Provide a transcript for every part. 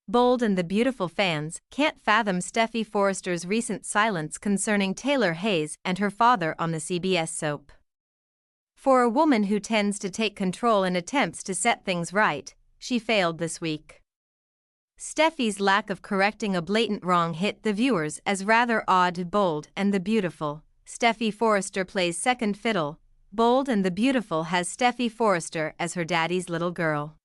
Bold and the Beautiful fans can't fathom Steffy Forrester's recent silence concerning Taylor Hayes and her father on the CBS soap. For a woman who tends to take control in attempts to set things right, she failed this week. Steffy's lack of correcting a blatant wrong hit the viewers as rather odd. Bold and the Beautiful. Steffy Forrester plays second fiddle. Bold and the Beautiful has Steffy Forrester as her daddy's little girl.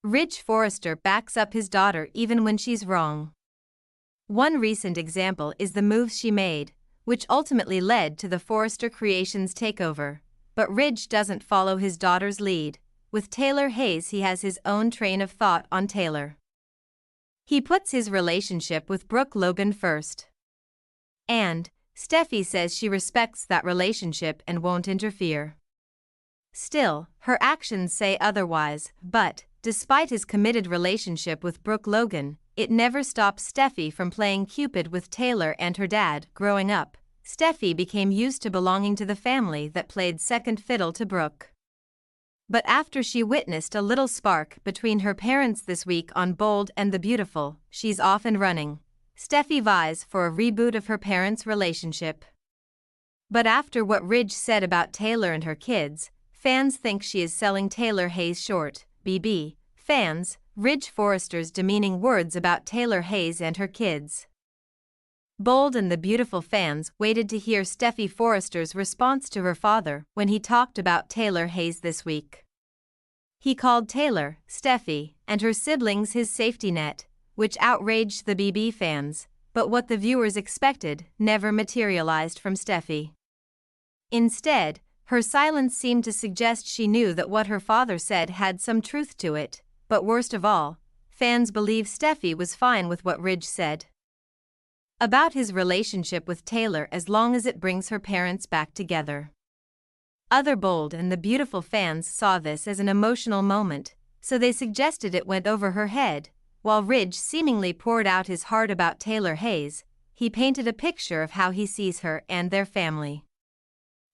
Ridge Forrester backs up his daughter even when she's wrong. One recent example is the moves she made, which ultimately led to the Forrester Creations takeover. But Ridge doesn't follow his daughter's lead. With Taylor Hayes, he has his own train of thought on Taylor. He puts his relationship with Brooke Logan first. And Steffy says she respects that relationship and won't interfere. Still, her actions say otherwise, but despite his committed relationship with Brooke Logan, it never stops Steffy from playing Cupid with Taylor and her dad. Growing up, Steffy became used to belonging to the family that played second fiddle to Brooke. But after she witnessed a little spark between her parents this week on Bold and the Beautiful, she's off and running. Steffy vies for a reboot of her parents' relationship. But after what Ridge said about Taylor and her kids, fans think she is selling Taylor Hayes short. BB fans, Ridge Forrester's demeaning words about Taylor Hayes and her kids. Bold and the Beautiful fans waited to hear Steffy Forrester's response to her father when he talked about Taylor Hayes this week. He called Taylor, Steffy, and her siblings his safety net, which outraged the BB fans, but what the viewers expected never materialized from Steffy. Instead, her silence seemed to suggest she knew that what her father said had some truth to it, but worst of all, fans believe Steffy was fine with what Ridge said about his relationship with Taylor as long as it brings her parents back together. Other Bold and the Beautiful fans saw this as an emotional moment, so they suggested it went over her head. While Ridge seemingly poured out his heart about Taylor Hayes, he painted a picture of how he sees her and their family.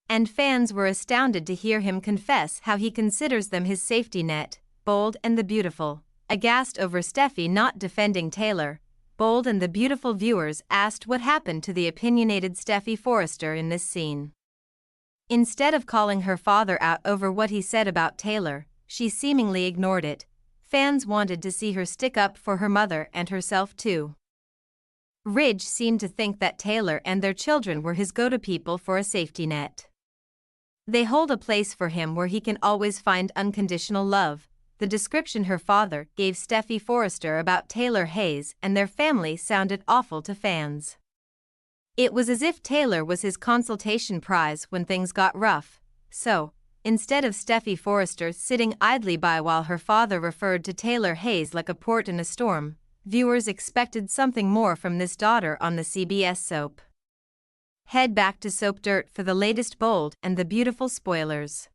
And fans were astounded to hear him confess how he considers them his safety net. Bold and the Beautiful, aghast over Steffy not defending Taylor, Bold and the Beautiful viewers asked what happened to the opinionated Steffy Forrester in this scene. Instead of calling her father out over what he said about Taylor, she seemingly ignored it. Fans wanted to see her stick up for her mother and herself too. Ridge seemed to think that Taylor and their children were his go-to people for a safety net. They hold a place for him where he can always find unconditional love. The description her father gave Steffy Forrester about Taylor Hayes and their family sounded awful to fans. It was as if Taylor was his consultation prize when things got rough. So, instead of Steffy Forrester sitting idly by while her father referred to Taylor Hayes like a port in a storm, viewers expected something more from this daughter on the CBS soap. Head back to Soap Dirt for the latest Bold and the Beautiful spoilers.